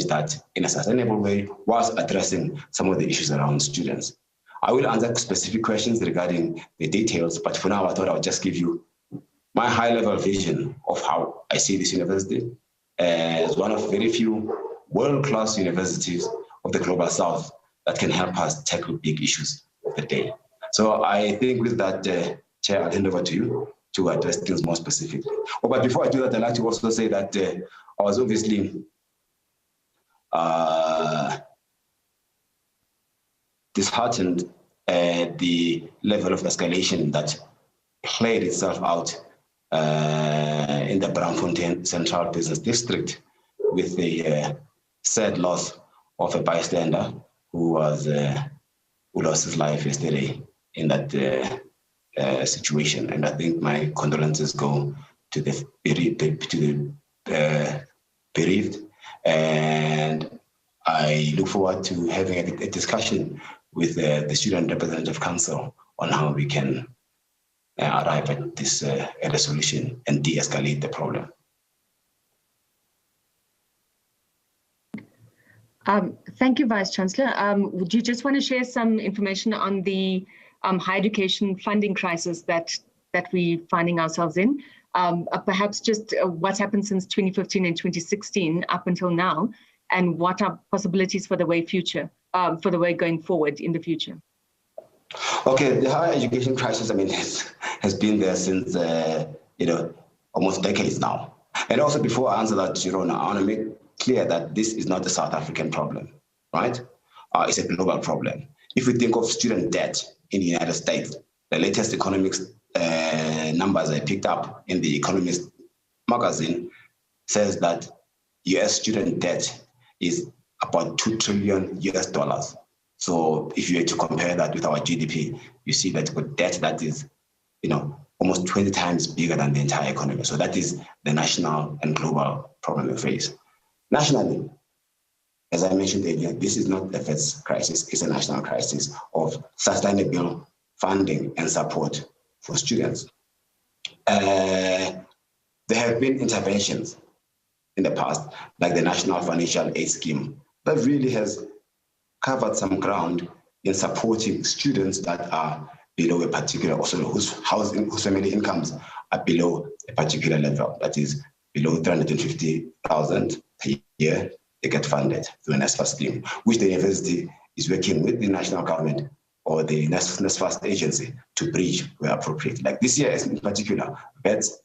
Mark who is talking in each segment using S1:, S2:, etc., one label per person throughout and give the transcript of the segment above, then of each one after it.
S1: that in a sustainable way whilst addressing some of the issues around students. I will answer specific questions regarding the details, but for now I thought I would just give you my high-level vision of how I see this university as one of very few world-class universities of the Global South that can help us tackle big issues of the day. So I think with that, Chair, I'll hand over to you to address things more specifically. Oh, but before I do that, I'd like to also say that I was obviously disheartened at the level of escalation that played itself out in the Braamfontein Central Business District with the sad loss of a bystander who lost his life yesterday in that situation. And I think my condolences go to the bereaved, and I look forward to having a discussion with the Student Representative Council on how we can arrive at this at a solution and de-escalate the problem.
S2: Thank you, Vice Chancellor. Would you just want to share some information on the higher education funding crisis that we're finding ourselves in? Perhaps just what's happened since 2015 and 2016 up until now, and what are possibilities for the way going forward in the future?
S1: Okay, the higher education crisis, I mean, has been there since almost decades now. And also, before I answer that, I want to make clear that this is not a South African problem, right? It's a global problem. If we think of student debt in the United States, the latest economics numbers I picked up in the Economist magazine says that US student debt is about $2 trillion. So if you were to compare that with our GDP, you see that with debt that is, almost 20 times bigger than the entire economy. So that is the national and global problem we face. Nationally, as I mentioned earlier, this is not a Wits crisis, it's a national crisis of sustainable funding and support for students. There have been interventions in the past, like the National Financial Aid Scheme, that really has covered some ground in supporting students that are below a particular, also whose family incomes are below a particular level, that is below 350,000 per year. They get funded through a NSFAS scheme, which the university is working with the national government or the NSFAS agency to bridge where appropriate. Like this year in particular, Wits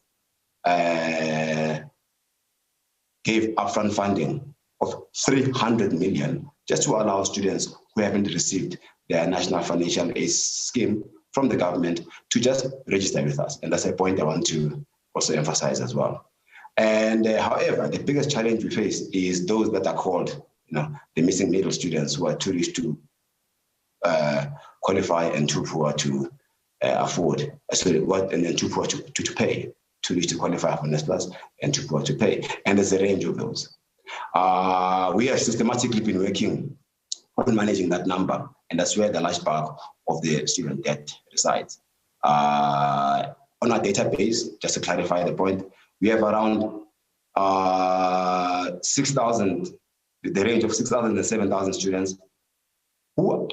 S1: gave upfront funding of 300 million just to allow students who haven't received their national financial aid scheme from the government to just register with us. And that's a point I want to also emphasize as well. And however, the biggest challenge we face is those that are called, the missing middle students who are too rich to qualify and too poor to afford. And then too poor to pay. Too rich to qualify for NSFAS and too poor to pay. And there's a range of those. We have systematically been working on managing that number, and that's where the large bulk of the student debt resides. On our database, just to clarify the point, we have around 6,000, the range of 6,000 and 7,000 students who,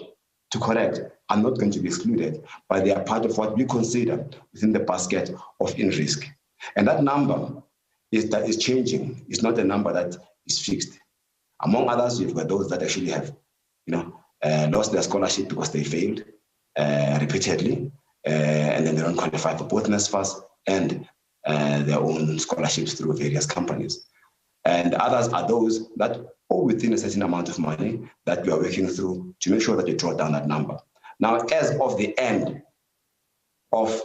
S1: to correct, are not going to be excluded, but they are part of what we consider within the basket of in-risk. And that number is changing. It's not a number that is fixed. Among others, you've got those that actually have, lost their scholarship because they failed repeatedly, and then they don't qualify for both NSFAS and their own scholarships through various companies. And others are those that owe within a certain amount of money that we are working through to make sure that you draw down that number. Now, as of the end of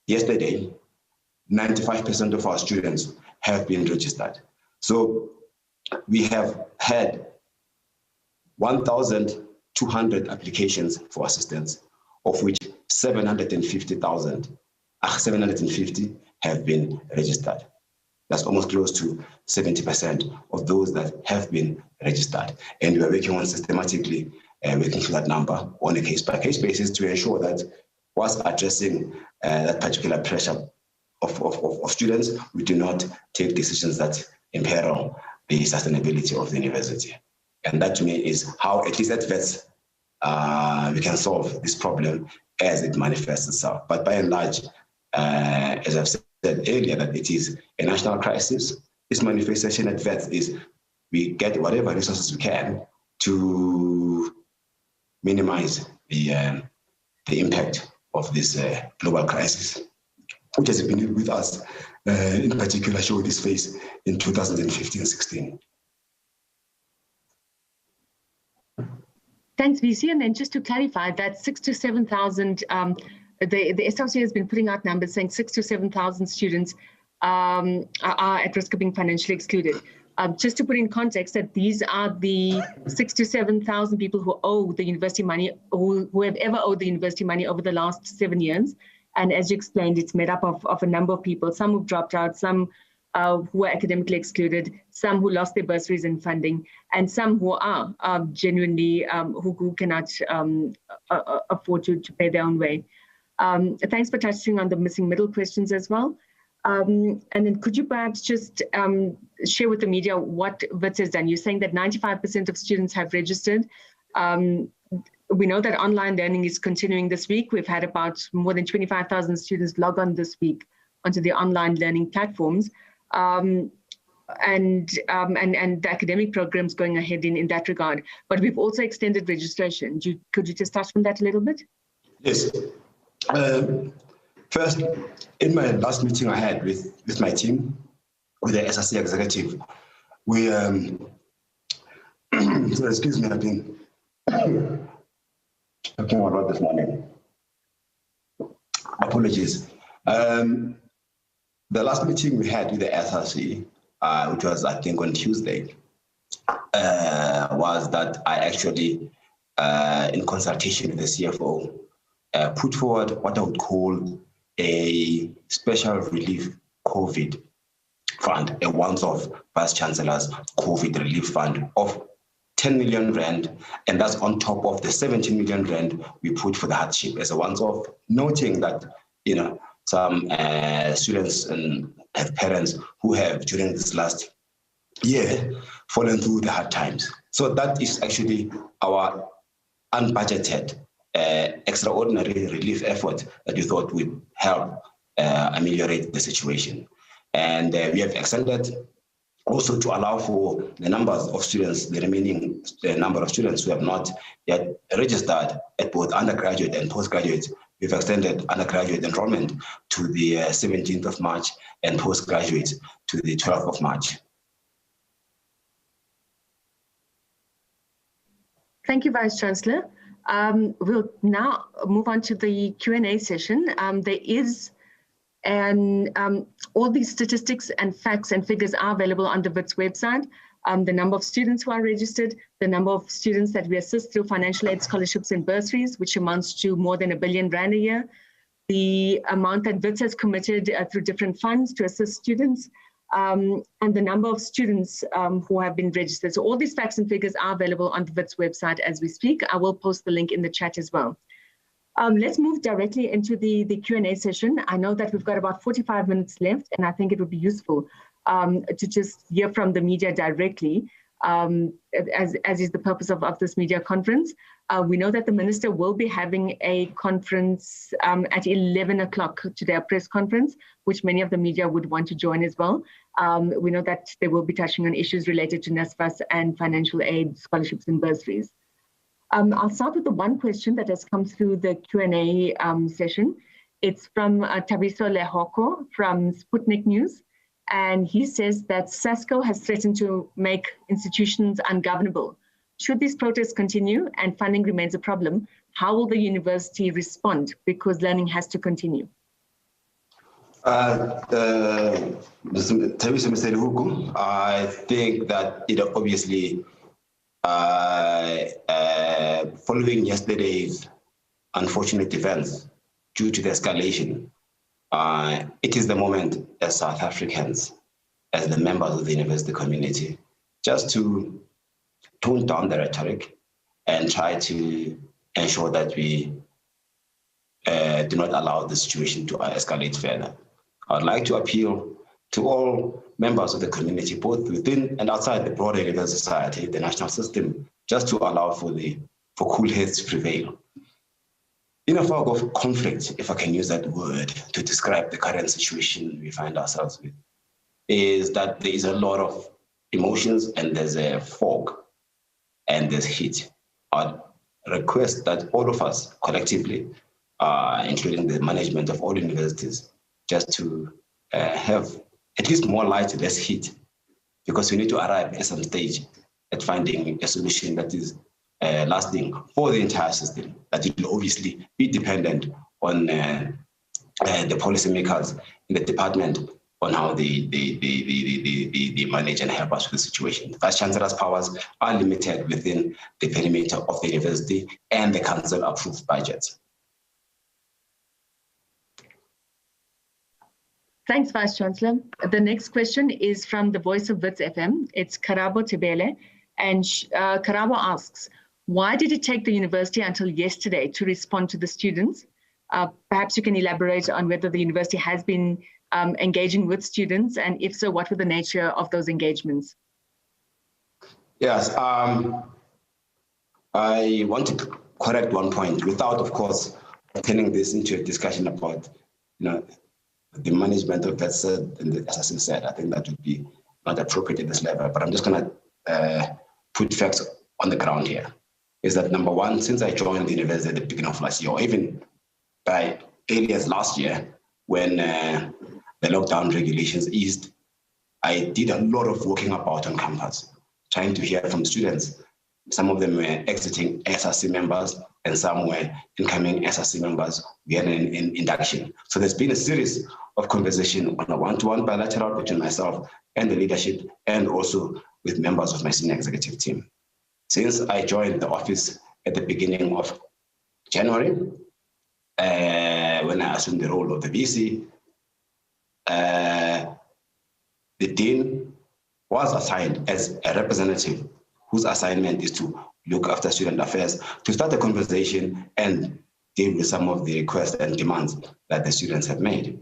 S1: yesterday, 95% of our students have been registered. So we have had 1,200 applications for assistance, of which 750 have been registered. That's almost close to 70% of those that have been registered. And we are working on systematically working through that number on a case-by-case basis to ensure that whilst addressing that particular pressure of students, we do not take decisions that imperil the sustainability of the university. And that to me is how, at least at Wits, we can solve this problem as it manifests itself. But by and large, as I've said earlier, that it is a national crisis. This manifestation at Wits is we get whatever resources we can to minimize the impact of this global crisis, which has been with us, in particular, showed this face in 2015-16.
S2: Thanks, VC. And then just to clarify, that 6,000 to 7,000, the SRC has been putting out numbers saying 6,000 to 7,000 students are at risk of being financially excluded. Just to put in context that these are the 6,000 to 7,000 people who owe the university money, who have ever owed the university money over the last 7 years. And as you explained, it's made up of a number of people, some who've dropped out, some who were academically excluded, some who lost their bursaries and funding, and some who are genuinely, who cannot afford to pay their own way. Thanks for touching on the missing middle questions as well. And then could you perhaps just share with the media what Wits has done? You're saying that 95% of students have registered. We know that online learning is continuing this week. We've had about more than 25,000 students log on this week onto the online learning platforms. And the academic programs going ahead in that regard. But we've also extended registration. Could you just touch on that a little bit?
S1: Yes. First, in my last meeting I had with my team, with the SRC executive, we, so excuse me, I've been talking a lot this morning. Apologies. The last meeting we had with the SRC, which was, I think, on Tuesday, was that I actually, in consultation with the CFO, put forward what I would call a special relief COVID fund, a once-off Vice Chancellor's COVID relief fund of 10 million rand, and that's on top of the 17 million rand we put for the hardship as a once-off, noting that, you know, some students and have parents who have, during this last year, fallen through the hard times. So that is actually our unbudgeted extraordinary relief effort that we thought would help ameliorate the situation. And we have extended also to allow for the numbers of students, the remaining number of students who have not yet registered at both undergraduate and postgraduate. We've extended undergraduate enrollment to the 17th of March and postgraduate to the 12th of March.
S2: Thank you, Vice Chancellor. We'll now move on to the Q&A session. There is all these statistics and facts and figures are available on the Wits website. The number of students who are registered, the number of students that we assist through financial aid scholarships and bursaries, which amounts to more than R1 billion a year, the amount that Wits has committed through different funds to assist students, and the number of students who have been registered. So all these facts and figures are available on the Wits website as we speak. I will post the link in the chat as well. Let's move directly into the Q&A session. I know that we've got about 45 minutes left, and I think it would be useful to just hear from the media directly, as is the purpose of this media conference. We know that the minister will be having a conference at 11 o'clock today, a press conference, which many of the media would want to join as well. We know that they will be touching on issues related to NSFAS and financial aid, scholarships and bursaries. I'll start with the one question that has come through the Q&A session. It's from Tabiso Lehoko from Sputnik News. And he says that SASCO has threatened to make institutions ungovernable. Should these protests continue and funding remains a problem, how will the university respond? Because learning has to continue.
S1: I think that obviously, following yesterday's unfortunate events due to the escalation, it is the moment as South Africans, as the members of the university community, just to tone down the rhetoric and try to ensure that we do not allow the situation to escalate further. I would like to appeal to all members of the community, both within and outside the broader university society, the national system, just to allow for cool heads to prevail. In a fog of conflict, if I can use that word to describe the current situation we find ourselves with, is that there is a lot of emotions and there's a fog and there's heat. I'd request that all of us collectively, including the management of all universities, just to have at least more light, less heat, because we need to arrive at some stage at finding a solution that is lasting for the entire system, that it will obviously be dependent on the policymakers in the department on how they manage and help us with the situation. The Vice-Chancellor's powers are limited within the perimeter of the university and the council-approved budgets.
S2: Thanks, Vice-Chancellor. The next question is from the Voice of Wits FM. It's Karabo Tebele, and Karabo asks, why did it take the university until yesterday to respond to the students? Perhaps you can elaborate on whether the university has been engaging with students, and if so, what were the nature of those engagements?
S1: Yes, I want to correct one point without, of course, turning this into a discussion about, the management of that said and the SABC said. I think that would be not appropriate at this level, but I'm just going to put facts on the ground here. Is that number one, since I joined the university at the beginning of last year, or even by early as last year, when the lockdown regulations eased, I did a lot of walking about on campus, trying to hear from students. Some of them were exiting SABC members, and some were incoming SABC members. We had an induction. So there's been a series of conversation on a one-to-one bilateral between myself and the leadership, and also with members of my senior executive team. Since I joined the office at the beginning of January, when I assumed the role of the VC, the dean was assigned as a representative whose assignment is to look after student affairs, to start a conversation and deal with some of the requests and demands that the students have made.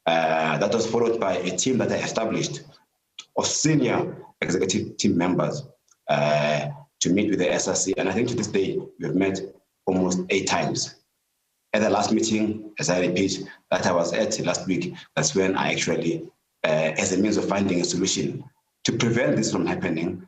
S1: That was followed by a team that I established of senior executive team members to meet with the SABC. And I think to this day, we've met almost 8 times. At the last meeting, as I repeat, that I was at last week, that's when I actually, as a means of finding a solution to prevent this from happening,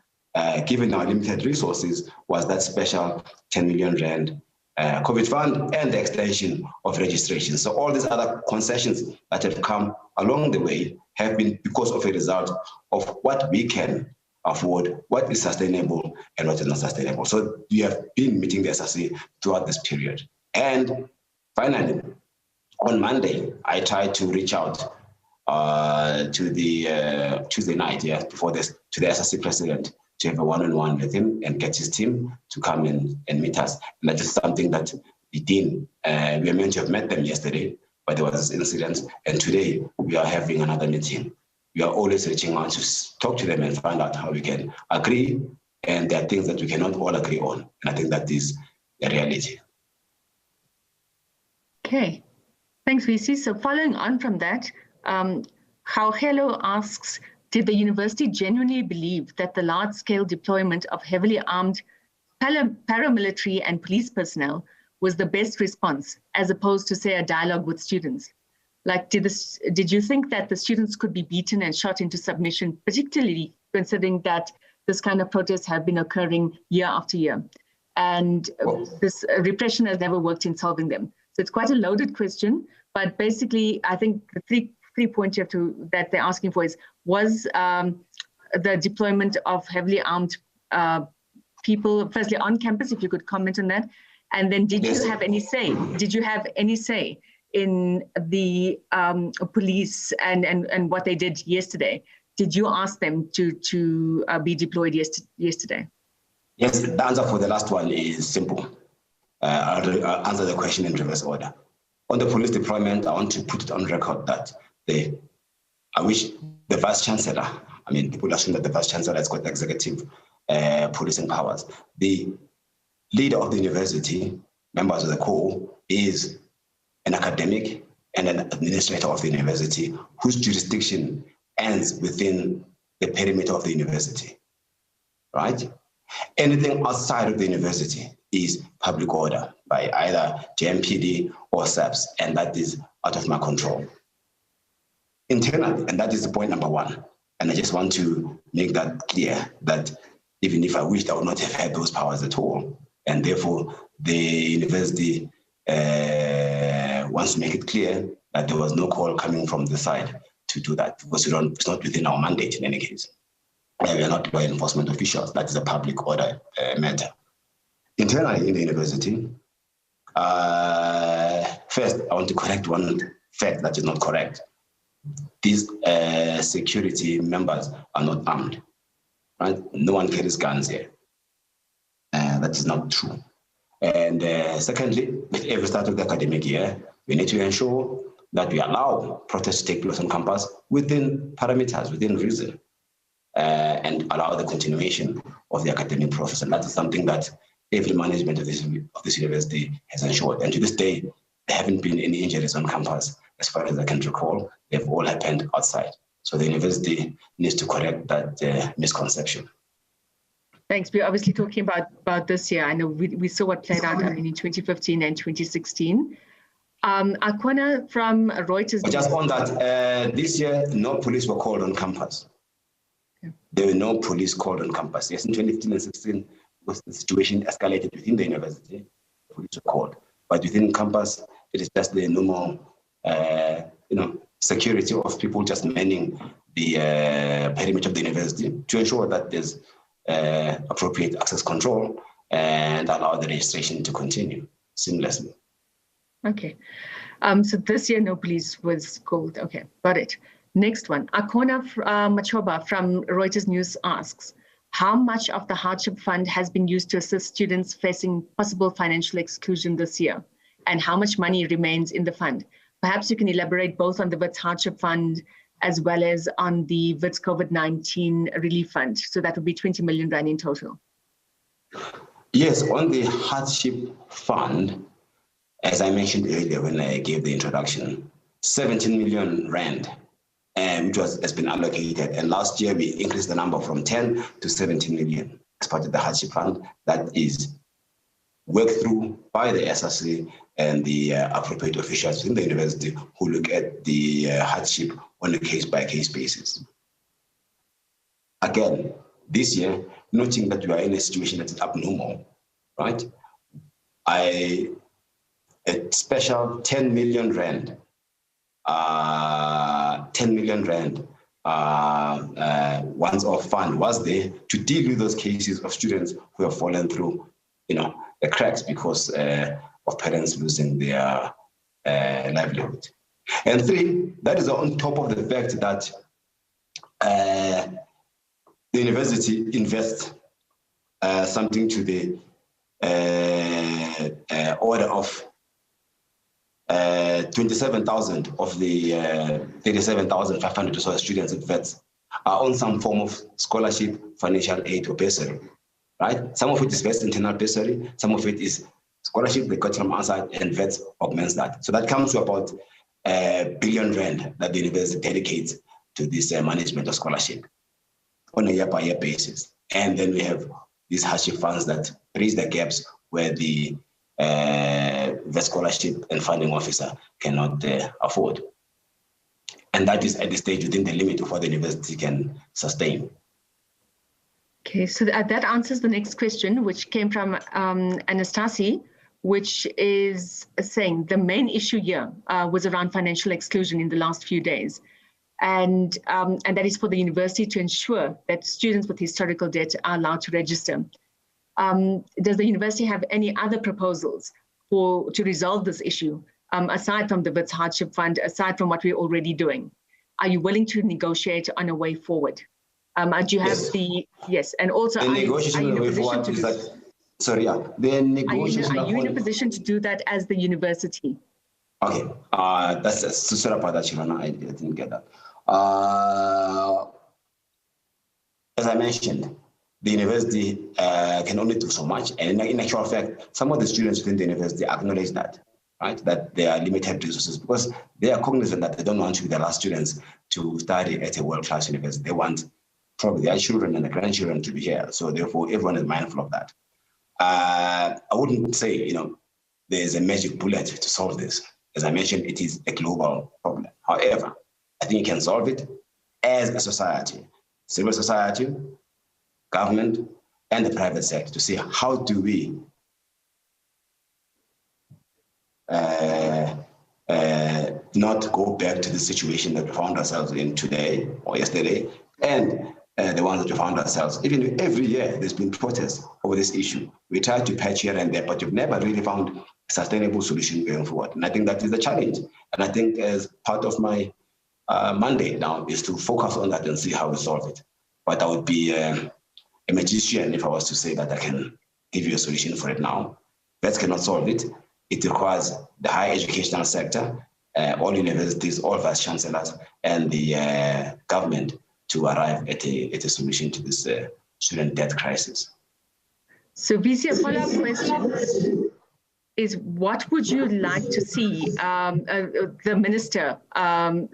S1: given our limited resources, was that special 10 million rand COVID fund and the extension of registration. So all these other concessions that have come along the way have been because of a result of what we can afford, what is sustainable and what is not sustainable. So we have been meeting the SABC throughout this period. And finally, on Monday, I tried to reach out to the Tuesday night, before this, to the SABC president, to have a one-on-one with him and get his team to come in and meet us. And that is something that the dean, we are meant to have met them yesterday, but there was this incident, and today we are having another meeting. We are always reaching out to talk to them and find out how we can agree, and there are things that we cannot all agree on. And I think that is the reality.
S2: Okay, thanks, VC. So following on from that, Hello asks, did the university genuinely believe that the large-scale deployment of heavily armed paramilitary and police personnel was the best response, as opposed to, say, a dialogue with students? Like, did you think that the students could be beaten and shot into submission, particularly considering that this kind of protests have been occurring year after year? And this repression has never worked in solving them. So it's quite a loaded question, but basically, I think the three points that they're asking for is, was the deployment of heavily armed people, firstly on campus, if you could comment on that, and then did you have any say? Did you have any say in the police and what they did yesterday? Did you ask them to be deployed yesterday?
S1: Yes, the answer for the last one is simple. I'll answer the question in reverse order. On the police deployment, I want to put it on record that I wish the Vice-Chancellor, people assume that the Vice-Chancellor has got executive policing powers. The leader of the university, members of the core, is an academic and an administrator of the university whose jurisdiction ends within the perimeter of the university, right? Anything outside of the university is public order by either JMPD or SABC, and that is out of my control. Internally, and that is the point number one. And I just want to make that clear that even if I wished, I would not have had those powers at all. And therefore, the university wants to make it clear that there was no call coming from the side to do that, because it's not within our mandate in any case. We are not law enforcement officials. That is a public order matter. Internally in the university, first, I want to correct one fact that is not correct. These security members are not armed, right? No one carries guns here. That is not true. And secondly, at every start of the academic year, we need to ensure that we allow protests to take place on campus within parameters, within reason, and allow the continuation of the academic process. And that is something that every management of this university has ensured. And to this day, there haven't been any injuries on campus, as far as I can recall. They've all happened outside. So the university needs to correct that misconception.
S2: Thanks. We're obviously talking about this year. I know we saw what played out in 2015 and 2016. Akona from Reuters.
S1: Just on that, this year, no police were called on campus. Okay. There were no police called on campus. Yes, in 2015 and 16, the situation escalated within the university. Police were called, but within campus, it is just the normal, security of people just manning the perimeter of the university to ensure that there's appropriate access control and allow the registration to continue seamlessly.
S2: Okay. So this year, no police was called. Okay, got it. Next one. Akona Machoba from Reuters News asks, how much of the hardship fund has been used to assist students facing possible financial exclusion this year? And how much money remains in the fund? Perhaps you can elaborate both on the Wits hardship fund as well as on the Wits COVID-19 relief fund. So that would be 20 million rand in total.
S1: Yes, on the hardship fund, as I mentioned earlier when I gave the introduction, 17 million rand, which has been allocated. And last year we increased the number from 10 to 17 million as part of the hardship fund. That is worked through by the SRC and the appropriate officials in the university who look at the hardship on a case-by-case basis. Again, this year, noting that we are in a situation that is abnormal, right? A special 10 million rand, 10 million rand once-off fund was there to deal with those cases of students who have fallen through, the cracks because of parents losing their livelihood. And three, that is on top of the fact that the university invests something to the order of 27,000 of the 37,500 or so students at Wits are on some form of scholarship, financial aid, or bursary, right? Some of it is Wits internal bursary, some of it is scholarship they got from outside, and Wits augments that. So that comes to about 1 billion rand that the university dedicates to this management of scholarship on a year-by-year basis. And then we have these hardship funds that bridge the gaps where the scholarship and funding officer cannot afford. And that is at this stage within the limit of what the university can sustain.
S2: Okay, so that answers the next question, which came from Anastasi, which is saying the main issue here was around financial exclusion in the last few days. And that is for the university to ensure that students with historical debt are allowed to register. Does the university have any other proposals to resolve this issue, aside from the Wits hardship fund, aside from what we're already doing? Are you willing to negotiate on a way forward? Do you have yes, and also
S1: the negotiation on the way forward is that, sorry, yeah, the negotiation.
S2: Are you in a position to do that as the university?
S1: Okay, that's sorry about that, Shivana. I didn't get that. As I mentioned, the university can only do so much, and in actual fact, some of the students within the university acknowledge that. right? That there are limited resources because they are cognizant that they don't want to be the last students to study at a world-class university. They want probably their children and the grandchildren to be here. So therefore, everyone is mindful of that. I wouldn't say, there's a magic bullet to solve this. As I mentioned, it is a global problem. However, I think you can solve it as a society, civil society, government, and the private sector to see how do we not go back to the situation that we found ourselves in today or yesterday, and the ones that we found ourselves. Even every year, there's been protests over this issue. We try to patch here and there, but we've never really found a sustainable solution going forward. And I think that is the challenge. And I think as part of my mandate now is to focus on that and see how we solve it. But I would be a magician if I was to say that I can give you a solution for it now. Vets cannot solve it. It requires the higher educational sector, all universities, all vice chancellors, and the government to arrive at a solution to this student debt crisis.
S2: So, VC, a follow-up question is: what would you like to see the minister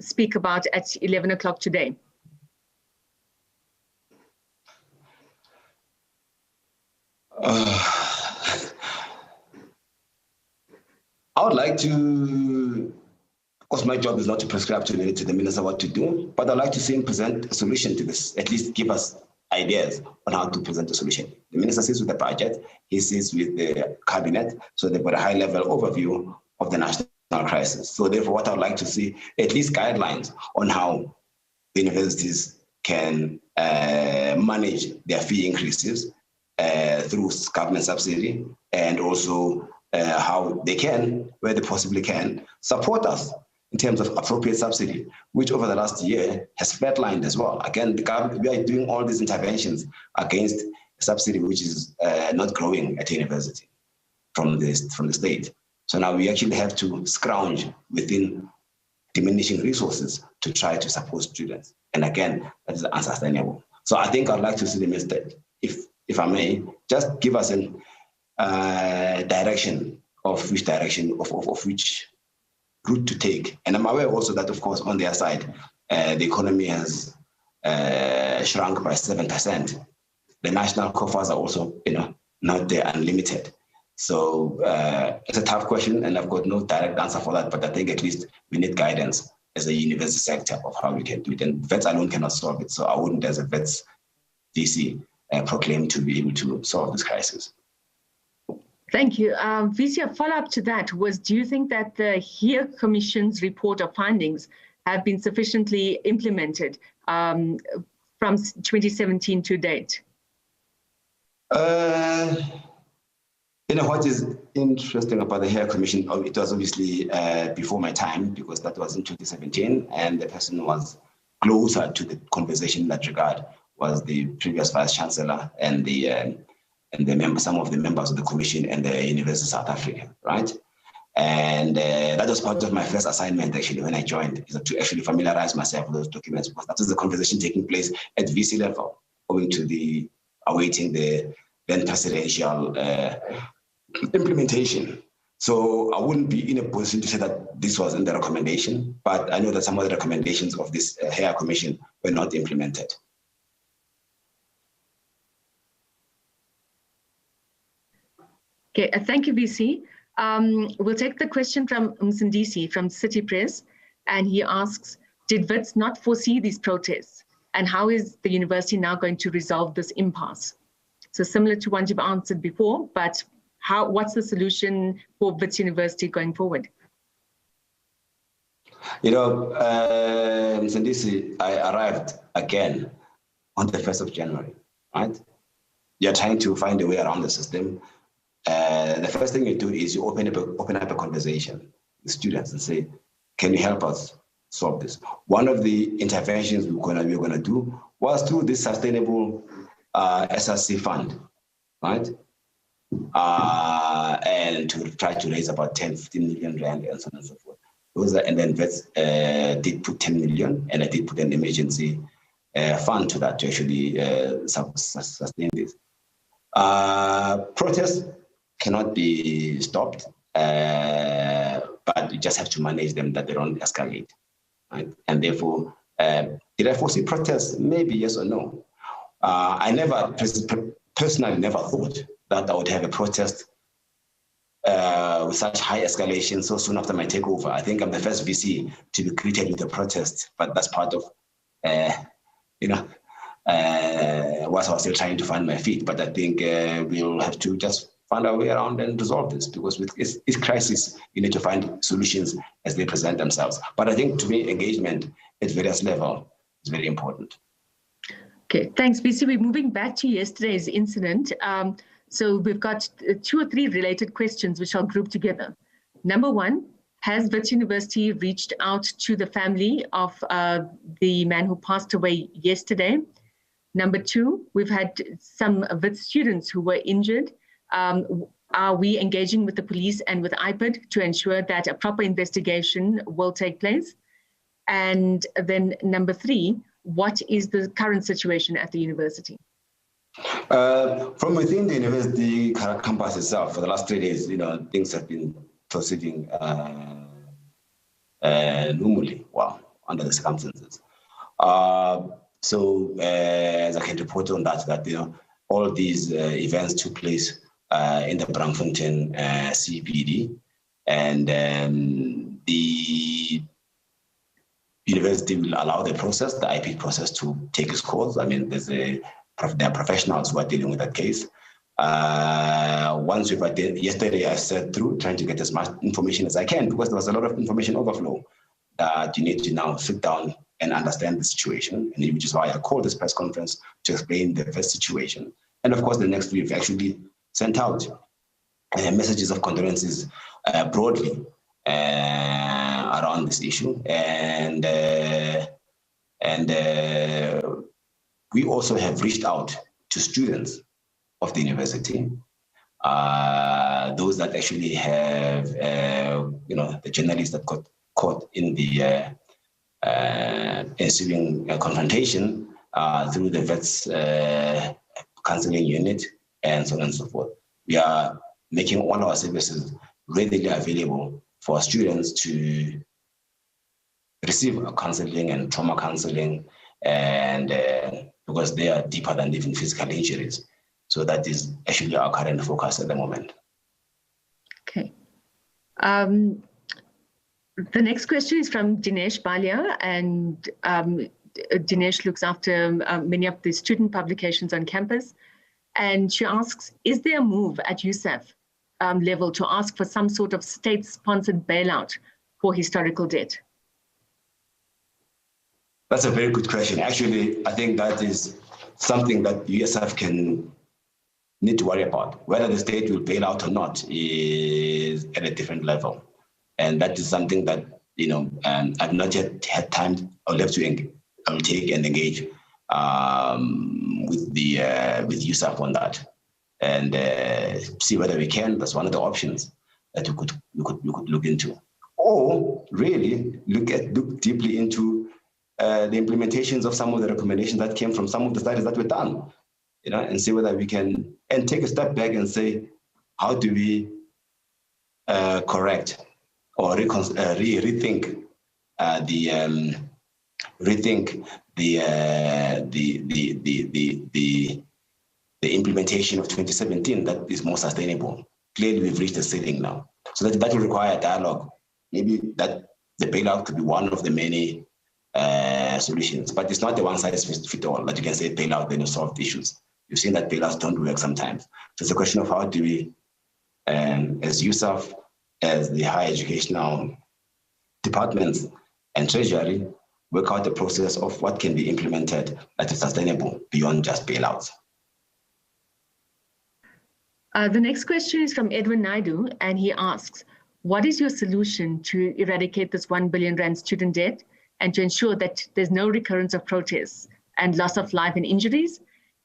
S2: speak about at 11 o'clock today?
S1: I would like to, of course, my job is not to prescribe to the minister what to do, but I'd like to see him present a solution to this, at least give us ideas on how to present a solution. The minister sits with the budget, he sits with the cabinet, so they've got a high-level overview of the national crisis. So therefore, what I'd like to see, at least guidelines on how the universities can manage their fee increases through government subsidy, and also how they can, where they possibly can, support us in terms of appropriate subsidy, which over the last year has flatlined as well. Again, the government, we are doing all these interventions against subsidy, which is not growing at university from the state. So now we actually have to scrounge within diminishing resources to try to support students. And again, that is unsustainable. So I think I'd like to see the minister, if I may, just give us an direction of which route to take. And I'm aware also that, of course, on their side, the economy has shrunk by 7%. The national coffers are also, not there unlimited. So it's a tough question, and I've got no direct answer for that. But I think at least we need guidance as a university sector of how we can do it. And vets alone cannot solve it. So I wouldn't, as a vets DC, proclaim to be able to solve this crisis.
S2: Thank you. VC, a follow-up to that was, do you think that the HERE Commission's report of findings have been sufficiently implemented from 2017 to date?
S1: What is interesting about the HERE Commission, it was obviously before my time, because that was in 2017, and the person who was closer to the conversation in that regard was the previous Vice Chancellor and some of the members of the Commission and the University of South Africa, right? And that was part of my first assignment, actually, when I joined, is to actually familiarize myself with those documents, because that was the conversation taking place at VC level, awaiting the then presidential implementation. So I wouldn't be in a position to say that this was in the recommendation, but I know that some of the recommendations of this HERE Commission were not implemented.
S2: Okay, thank you, VC. We'll take the question from Msindisi from City Press, and he asks, did Wits not foresee these protests? And how is the university now going to resolve this impasse? So similar to one you've answered before, but what's the solution for Wits University going forward?
S1: Msindisi, I arrived again on the 1st of January, right? You're trying to find a way around the system. The first thing you do is you open up a conversation with students and say, can you help us solve this? One of the interventions we're going to do was through this sustainable SRC fund, right? And to try to raise about 10-15 million rand and so on and so forth. And then Wits did put 10 million, and I did put an emergency fund to that to actually sustain this. Protests cannot be stopped. but you just have to manage them that they don't escalate. Right? And therefore, did I foresee protests? Maybe yes or no. I never, personally never thought that I would have a protest with such high escalation so soon after my takeover. I think I'm the first VC to be greeted with a protest, but that's part of, whilst I was still trying to find my feet. But I think we'll have to just find our way around and resolve this, because with each crisis, you need to find solutions as they present themselves. But I think, to me, engagement at various levels is very important.
S2: Okay, thanks, BC. We're moving back to yesterday's incident. So we've got 2 or 3 related questions which I'll group together. Number 1, has Wits University reached out to the family of the man who passed away yesterday? Number 2, we've had some Wits students who were injured. Are we engaging with the police and with IPID to ensure that a proper investigation will take place? And then number 3, what is the current situation at the university?
S1: From within the university campus itself, for the last 3 days, things have been proceeding normally, under the circumstances. So as I can report on that, all these events took place in the Braamfontein CPD, and the university will allow the process, the IP process, to take its course. I mean, there are professionals who are dealing with that case. Once yesterday I sat through trying to get as much information as I can, because there was a lot of information overflow that you need to now sit down and understand the situation, and which is why I called this press conference to explain the first situation. And of course, the next we've actually sent out messages of condolences broadly around this issue, and we also have reached out to students of the university, those that actually have, the journalists that got caught in the ensuing confrontation through the Wits counseling unit, and so on and so forth. We are making all our services readily available for students to receive counseling and trauma counseling, and because they are deeper than even physical injuries. So that is actually our current focus at the moment.
S2: Okay. The next question is from Dinesh Balia, and Dinesh looks after many of the student publications on campus. And she asks, is there a move at USAF level to ask for some sort of state-sponsored bailout for historical debt?
S1: That's a very good question. Actually, I think that is something that USAF need to worry about. Whether the state will bail out or not is at a different level. And that is something that, I've not yet had time or left to take and engage with USAF on that, and see whether we can. That's one of the options that we could look into, or really look deeply into the implementations of some of the recommendations that came from some of the studies that were done, and see whether we can, and take a step back and say, how do we correct or rethink the implementation of 2017 that is more sustainable. Clearly, we've reached the ceiling now, so that will require dialogue. Maybe that the bailout could be one of the many solutions, but it's not the one size fits all. That you can say bailout, then you solve the issues. You've seen that bailouts don't work sometimes. So it's a question of how do we, as USAF, as the higher educational departments and treasury, work out the process of what can be implemented that is sustainable beyond just bailouts.
S2: The next question is from Edwin Naidu, and he asks, what is your solution to eradicate this 1 billion rand student debt and to ensure that there's no recurrence of protests and loss of life and injuries?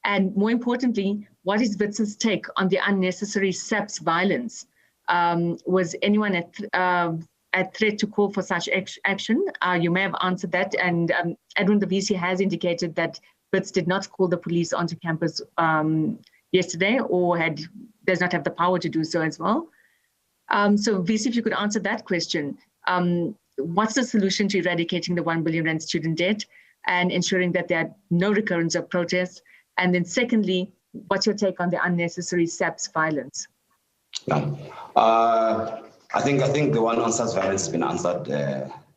S2: And more importantly, what is Wits's take on the unnecessary SABC violence? Was anyone at threat to call for such action? You may have answered that, and Edwin, the VC, has indicated that Wits did not call the police onto campus yesterday, or does not have the power to do so as well. So VC, if you could answer that question, what's the solution to eradicating the 1 billion rand student debt and ensuring that there are no recurrence of protests? And then secondly, what's your take on the unnecessary SABC violence?
S1: Yeah. I think the one on SABC violence has been answered,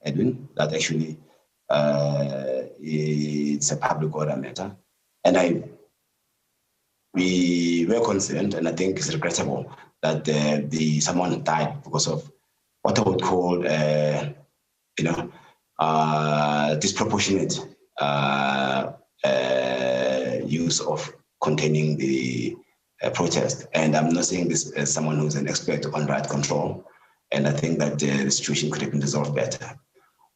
S1: Edwin, that actually it's a public order matter. And we were concerned, and I think it's regrettable that someone died because of what I would call, disproportionate use of containing the protest. And I'm not saying this as someone who's an expert on riot control, and I think that the situation could have been resolved better.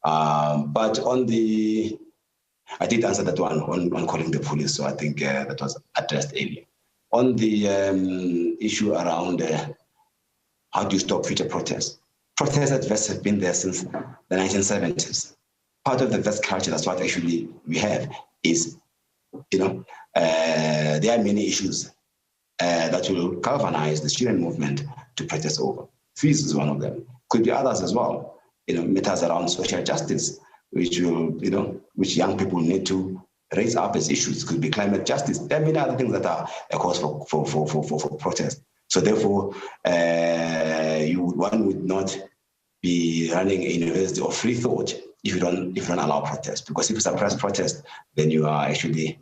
S1: But I did answer that one on calling the police, so I think that was addressed earlier. On the issue around how do you stop future protests? Protests at Wits have been there since the 1970s. Part of the Wits culture, that's what actually we have, is, there are many issues that will galvanize the student movement to protest over. Fees is one of them. Could be others as well. Matters around social justice, which which young people need to raise up as issues. Could be climate justice. There are many other things that are a cause for protest. So therefore, one would not be running a university of free thought if you don't allow protest. Because if you suppress protest, then you are actually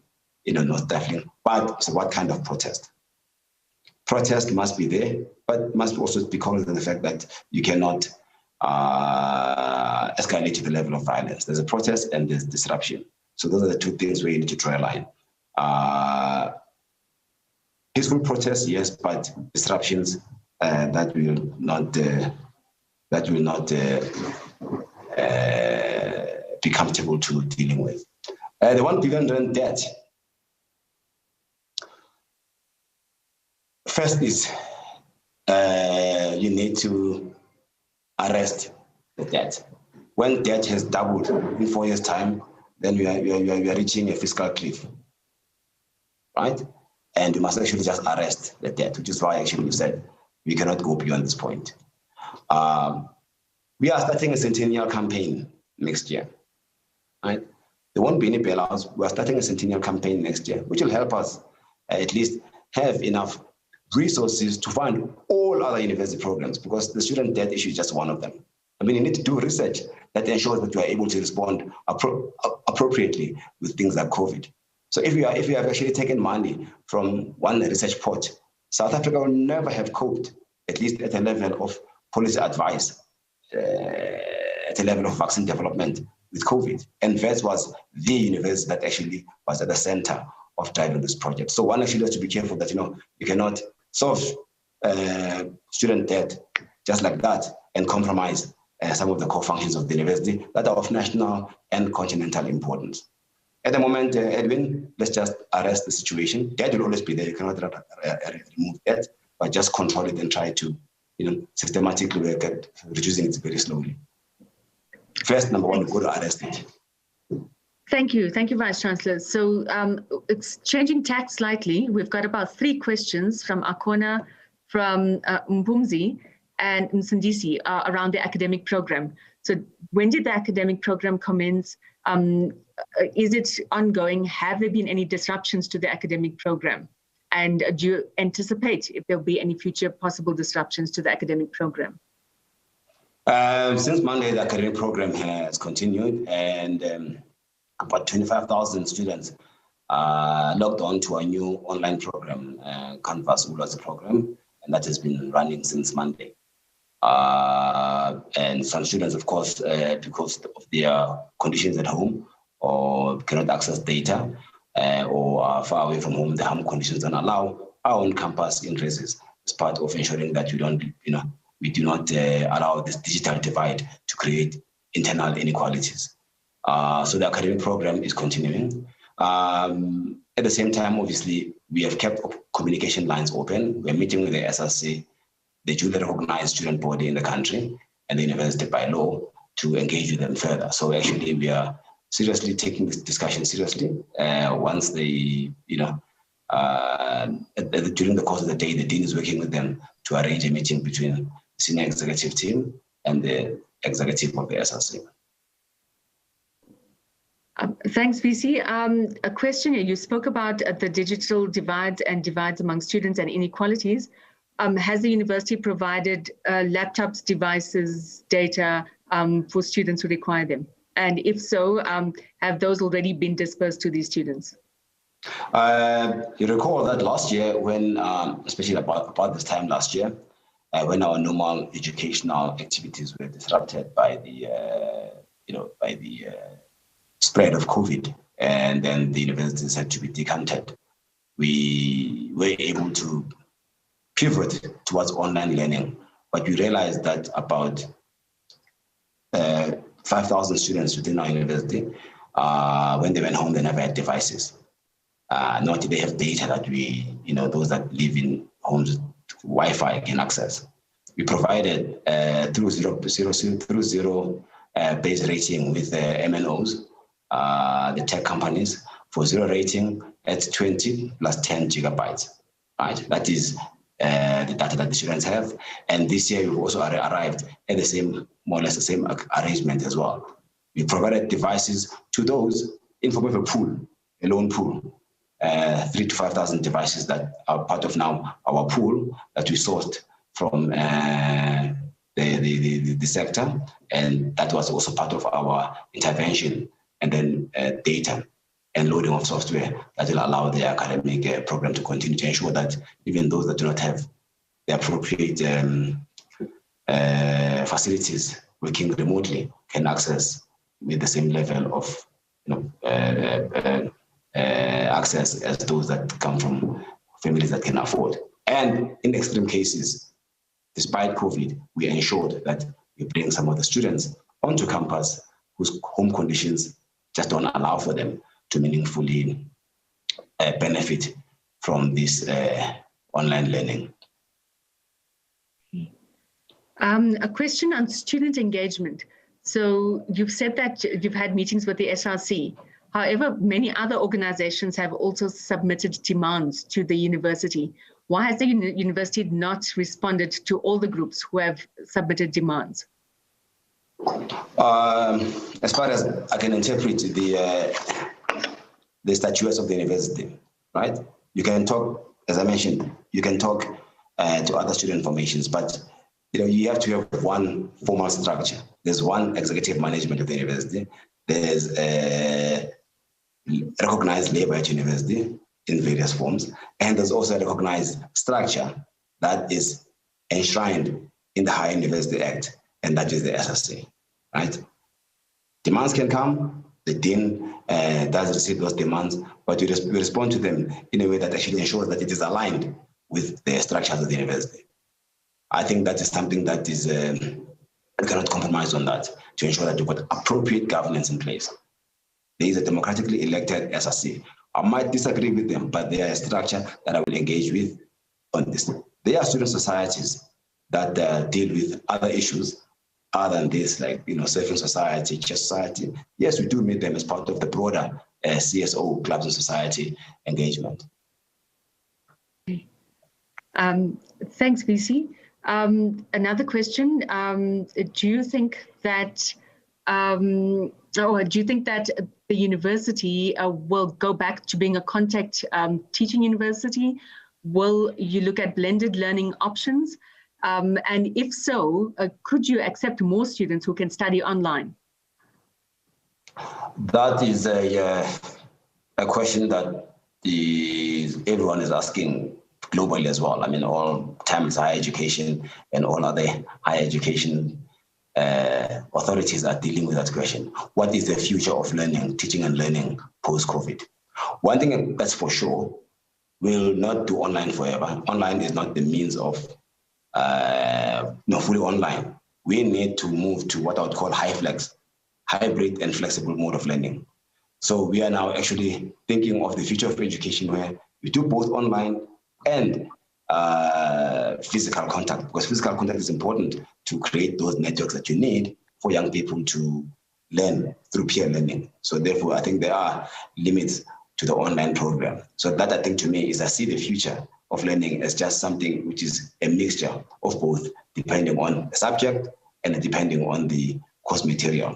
S1: not stifling. But so what kind of protest? Protest must be there, but must also be cognizant of the fact that you cannot escalate to the level of violence. There's a protest and there's disruption. So those are the two things where you need to draw a line. Peaceful protests, yes, but disruptions that will not be comfortable to dealing with. The 1 billion rand debt. First is you need to arrest the debt. When debt has doubled in 4 years' time, then we are reaching a fiscal cliff, right? And you must actually just arrest the debt, which is why actually you said we cannot go beyond this point. We are starting a centennial campaign next year, right? There won't be any bailouts. We are starting a centennial campaign next year, which will help us at least have enough resources to fund all other university programs, because the student debt issue is just one of them. I mean, you need to do research that ensures that you are able to respond appropriately with things like COVID. So if you have actually taken money from one research pot, South Africa will never have coped, at least at a level of policy advice, at a level of vaccine development with COVID. And Wits was the university that actually was at the center of driving this project. So one actually has to be careful that, you cannot solve student debt just like that and compromise some of the core functions of the university that are of national and continental importance. At the moment, Edwin, let's just arrest the situation. Debt will always be there. You cannot remove debt, but just control it and try to, systematically work at reducing it very slowly. First, number one, we've got to arrest it.
S2: Thank you, Vice Chancellor. So it's changing tack slightly. We've got about 3 questions from Akona, from Mpumzi, and Msindisi around the academic program. So when did the academic program commence? Is it ongoing? Have there been any disruptions to the academic program? And do you anticipate if there'll be any future possible disruptions to the academic program?
S1: Since Monday, the academic program has continued, and about 25,000 students logged on to our new online program, Canvas Ulwazi program, and that has been running since Monday. And some students, of course, because of their conditions at home, or cannot access data, or are far away from home, the home conditions don't allow our own campus increases as part of ensuring that we do not allow this digital divide to create internal inequalities. So the academic program is continuing. At the same time, obviously, we have kept communication lines open. We're meeting with the SRC, the duly recognized student body in the country, and the university by law to engage with them further. So actually, we are seriously taking this discussion seriously. Once they, during the course of the day, the dean is working with them to arrange a meeting between senior executive team, and the executive of the SRC.
S2: Thanks, VC. A question here. You spoke about the digital divides among students and inequalities. Has the university provided laptops, devices, data for students who require them? And if so, have those already been dispersed to these students?
S1: You recall that last year when, especially about this time last year, when our normal educational activities were disrupted by the, spread of COVID, and then the universities had to be decanted, we were able to pivot towards online learning. But we realized that about 5,000 students within our university, when they went home, they never had devices. Nor did they have data that those that live in homes, Wi-Fi can access. We provided through zero base rating with MNOs, the tech companies, for zero rating at 20 plus 10 gigabytes, right? That is the data that the students have. And this year we've also arrived at the same, more or less the same arrangement as well. We provided devices to those in form of a loan pool, 3,000 to 5,000 devices that are part of now our pool that we sourced from the sector, and that was also part of our intervention, and then data and loading of software that will allow the academic program to continue to ensure that even those that do not have the appropriate facilities working remotely can access with the same level of access as those that come from families that can afford. And in extreme cases, despite COVID, we ensured that we bring some of the students onto campus whose home conditions just don't allow for them to meaningfully benefit from this online learning.
S2: A question on student engagement. So you've said that you've had meetings with the SRC. However, many other organizations have also submitted demands to the university. Why has the university not responded to all the groups who have submitted demands?
S1: As far as I can interpret the statutes of the university, right? You can talk, as I mentioned, you can talk to other student formations, but you have to have one formal structure. There's one executive management of the university. There's a recognized labor at university in various forms, and there's also a recognized structure that is enshrined in the Higher University Act, and that is the SSC, right? Demands can come, the dean does receive those demands, but we respond to them in a way that actually ensures that it is aligned with the structures of the university. I think that is something that is, we cannot compromise on that, to ensure that you've got appropriate governance in place. There is a democratically elected SRC. I might disagree with them, but they are a structure that I will engage with on this. There are student societies that deal with other issues other than this, like surfing society, chess society. Yes, we do meet them as part of the broader CSO, clubs and society engagement.
S2: Thanks, VC. Another question: do you think that the university will go back to being a contact teaching university? Will you look at blended learning options? And if so, could you accept more students who can study online?
S1: That is a question that everyone is asking globally as well. I mean, all times higher education and all other higher education authorities are dealing with that question. What is the future of learning, teaching and learning post-COVID? One thing that's for sure, we'll not do online forever. Online is not the means of fully online. We need to move to what I would call hybrid and flexible mode of learning. So we are now actually thinking of the future of education where we do both online and physical contact, because physical contact is important to create those networks that you need for young people to learn through peer learning. So therefore, I think there are limits to the online program. So that, I think, to me, is I see the future of learning as just something which is a mixture of both, depending on the subject and depending on the course material.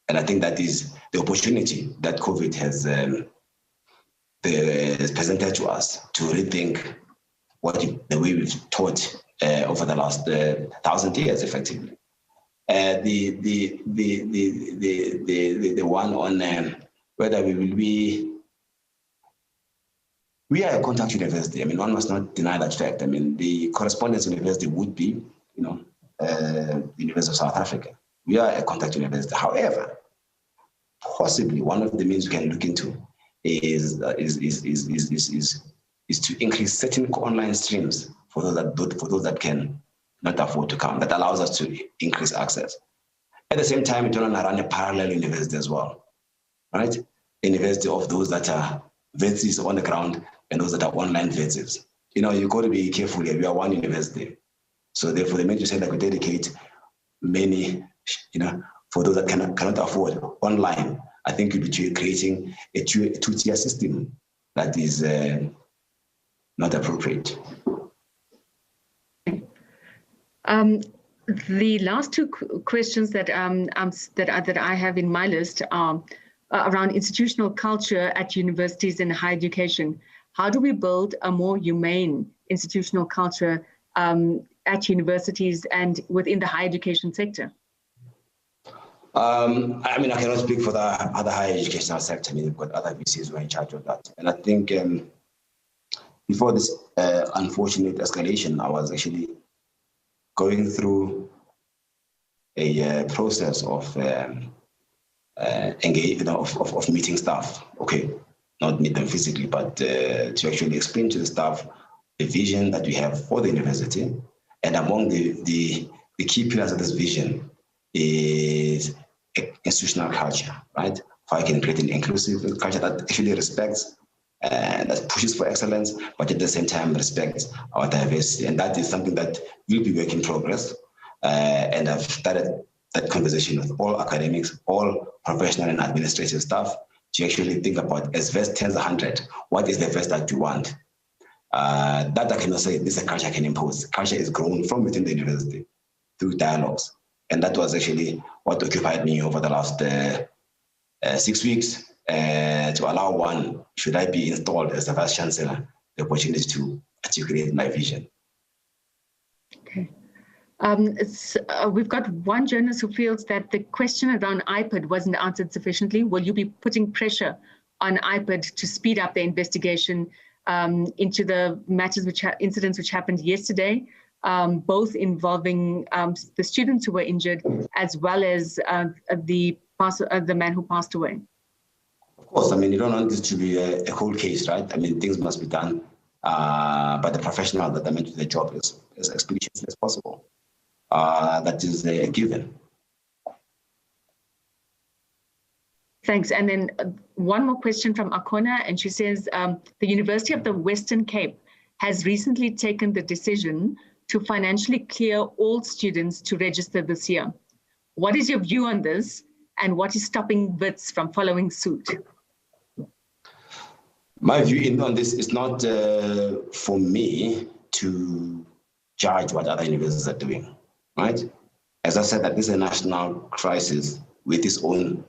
S1: And I think that is the opportunity that COVID has presented to us to rethink the way we've taught over the last 1,000 years, effectively. The one on whether we will be. We are a contact university. I mean, one must not deny that fact. I mean, the correspondence university would be, the University of South Africa. We are a contact university. However, possibly one of the means we can look into is to increase certain online streams for those that can not afford to come. That allows us to increase access. At the same time, we don't want to run a parallel university as well, right? A university of those that are Wits on the ground and those that are online Wits. You've got to be careful here. We are one university. So therefore, the minute you say that we dedicate many, for those that cannot afford online, I think you'll be creating a two-tier system that is not appropriate.
S2: The last two questions that I have in my list are around institutional culture at universities and higher education. How do we build a more humane institutional culture at universities and within the higher education sector?
S1: I cannot speak for the other higher educational sector. I mean, we've got other VCs who are in charge of that. And I think before this unfortunate escalation, I was actually going through a process of meeting staff. Okay, not meet them physically, but to actually explain to the staff the vision that we have for the university. And among the key pillars of this vision is institutional culture, right? How I can create an inclusive culture that actually respects and that pushes for excellence, but at the same time respects our diversity. And that is something that will be work in progress. And I've started that conversation with all academics, all professional and administrative staff to actually think about, as VEST turns 100, what is the VEST that you want? That I cannot say this is a culture I can impose. Culture is grown from within the university through dialogues. And that was actually what occupied me over the last 6 weeks to allow one, should I be installed as the Vice Chancellor, the opportunity to articulate my vision.
S2: Okay. We've got one journalist who feels that the question around IPID wasn't answered sufficiently. Will you be putting pressure on IPID to speed up the investigation into the matters incidents which happened yesterday, both involving the students who were injured as well as the man who passed away?
S1: Of course, I mean, you don't want this to be a cold case, right? I mean, things must be done by the professional that are meant to the job as expeditiously as possible. That is a given.
S2: Thanks. And then one more question from Akona, and she says, the University of the Western Cape has recently taken the decision to financially clear all students to register this year. What is your view on this, and what is stopping Wits from following suit?
S1: My view on this is not for me to judge what other universities are doing, right? As I said, that this is a national crisis with its own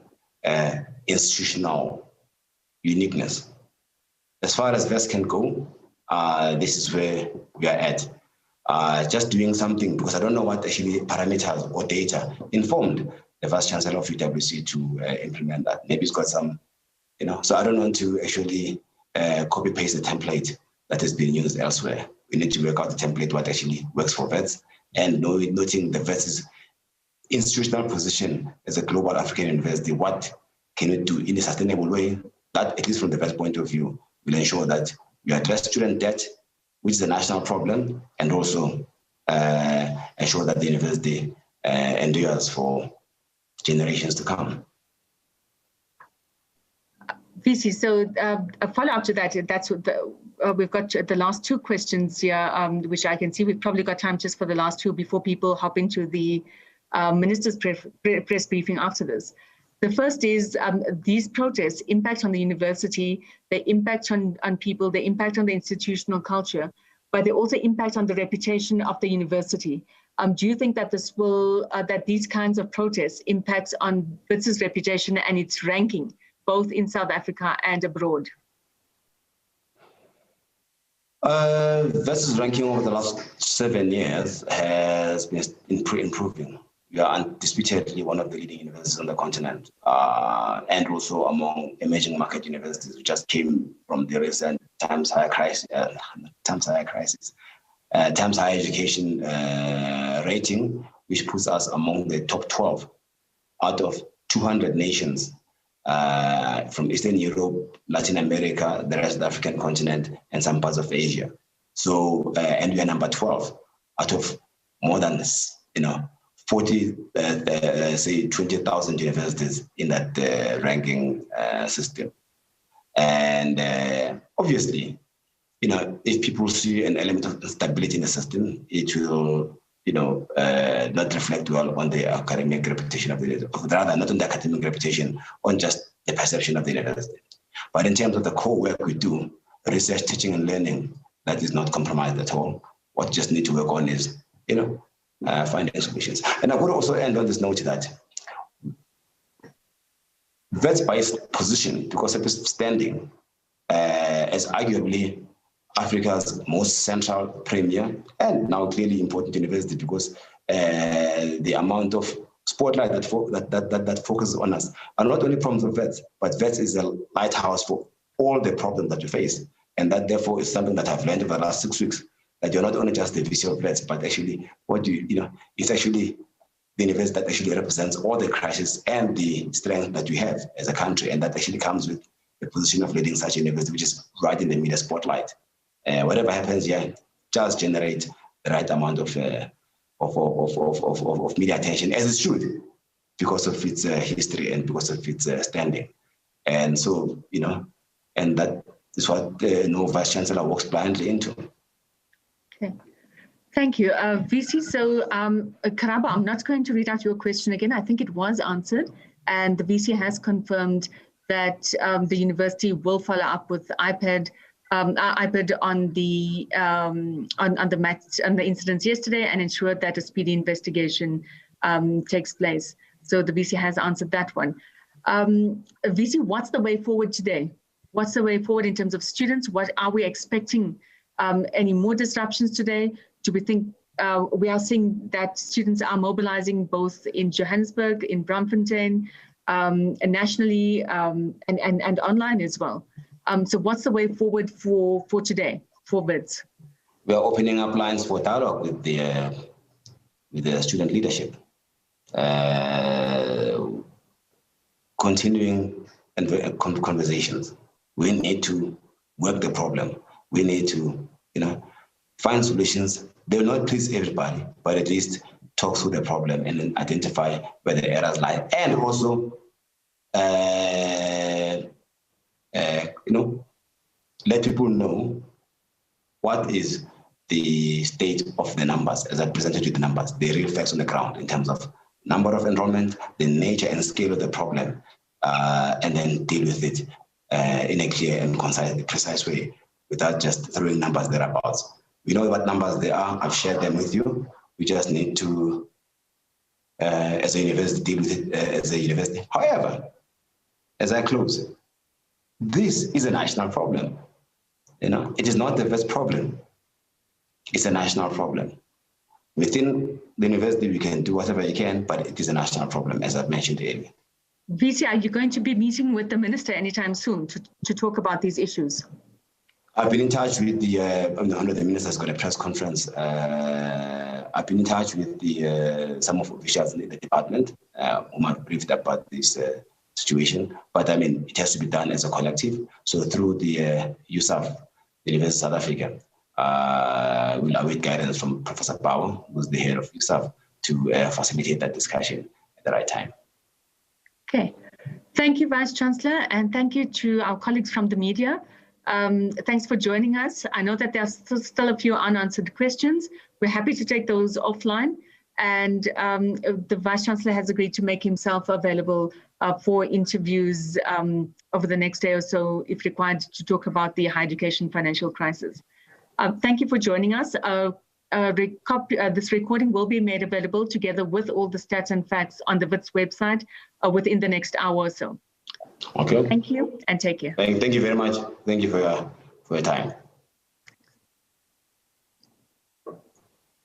S1: institutional uniqueness. As far as VEST can go, this is where we are at. Just doing something because I don't know what actually parameters or data informed the Vice Chancellor of UWC to implement that. Maybe it's got some, so I don't want to actually copy paste the template that has been used elsewhere. We need to work out the template what actually works for VETS, and noting the VETS' institutional position as a global African university. What can we do in a sustainable way that, at least from the VETS point of view, will ensure that we address student debt, which is a national problem, and also ensure that the university endures for generations to come.
S2: VC, so a follow-up to that, that's what we've got the last two questions here, which I can see we've probably got time just for the last two before people hop into the minister's press briefing after this. The first is these protests impact on the university, they impact on people, they impact on the institutional culture. but they also impact on the reputation of the university. Do you think that this will, that these kinds of protests impact on Wits' reputation and its ranking, both in South Africa and abroad?
S1: Wits' ranking over the last 7 years has been improving. We are undisputedly one of the leading universities on the continent, and also among emerging market universities, which just came from the recent Times Higher Education rating, which puts us among the top 12 out of 200 nations from Eastern Europe, Latin America, the rest of the African continent, and some parts of Asia. So, and we are number 12 out of more than 40, say 20,000 universities in that ranking system. And obviously, if people see an element of instability in the system, it will, not reflect well on the academic reputation rather not on the academic reputation, on just the perception of the university. But in terms of the core work we do, research, teaching, and learning, that is not compromised at all. What just need to work on is, finding solutions. And I would also end on this note that Wits, by its position, because of its standing as arguably Africa's most central, premier, and now clearly important university, because the amount of spotlight that focuses on us are not only problems of Wits, but Wits is a lighthouse for all the problems that we face. And that therefore is something that I've learned over the last 6 weeks, that you're not only just the VC of Wits, but actually it's actually the university that actually represents all the crises and the strength that we have as a country, and that actually comes with the position of leading such a university, which is right in the media spotlight. Whatever happens here, just generate the right amount of media attention, as it should, because of its history and because of its standing. And so, and that is what no Vice Chancellor walks blindly into.
S2: Okay. Thank you. VC, so Karaba, I'm not going to read out your question again. I think it was answered, and the VC has confirmed that the university will follow up with iPad on the incidents yesterday and ensure that a speedy investigation takes place. So the VC has answered that one. VC, what's the way forward today? What's the way forward in terms of students? What are we expecting? Any more disruptions today? Do we think we are seeing that students are mobilizing both in Johannesburg, in Braamfontein, and nationally, and online as well? So what's the way forward for today, for Wits?
S1: We are opening up lines for dialogue with the student leadership, continuing conversations. We need to work the problem. We need to, find solutions. They will not please everybody, but at least talk through the problem and then identify where the errors lie, and also, let people know what is the state of the numbers, as I presented you the numbers, the real facts on the ground in terms of number of enrollment, the nature and scale of the problem, and then deal with it in a clear and concise, precise way, without just throwing numbers thereabouts. We know what numbers they are. I've shared them with you. We just need to, as a university, deal with it as a university. However, as I close, this is a national problem. It is not the Wits problem. It's a national problem. Within the university, we can do whatever you can, but it is a national problem, as I've mentioned earlier.
S2: VC, are you going to be meeting with the minister anytime soon to talk about these issues?
S1: I've been in touch with the minister's got a press conference. I've been in touch with some of officials in the department whom I've briefed about this situation. But it has to be done as a collective. So through the USAF, the University of South Africa, we'll await guidance from Professor Bauer, who's the head of USAF, to facilitate that discussion at the right time.
S2: Okay. Thank you, Vice Chancellor, and thank you to our colleagues from the media. Thanks for joining us. I know that there are still a few unanswered questions. We're happy to take those offline. And the Vice Chancellor has agreed to make himself available for interviews over the next day or so, if required, to talk about the higher education financial crisis. Thank you for joining us. This recording will be made available together with all the stats and facts on the Wits website within the next hour or so.
S1: Okay.
S2: Thank you and take care.
S1: Thank you very much. Thank you for your time.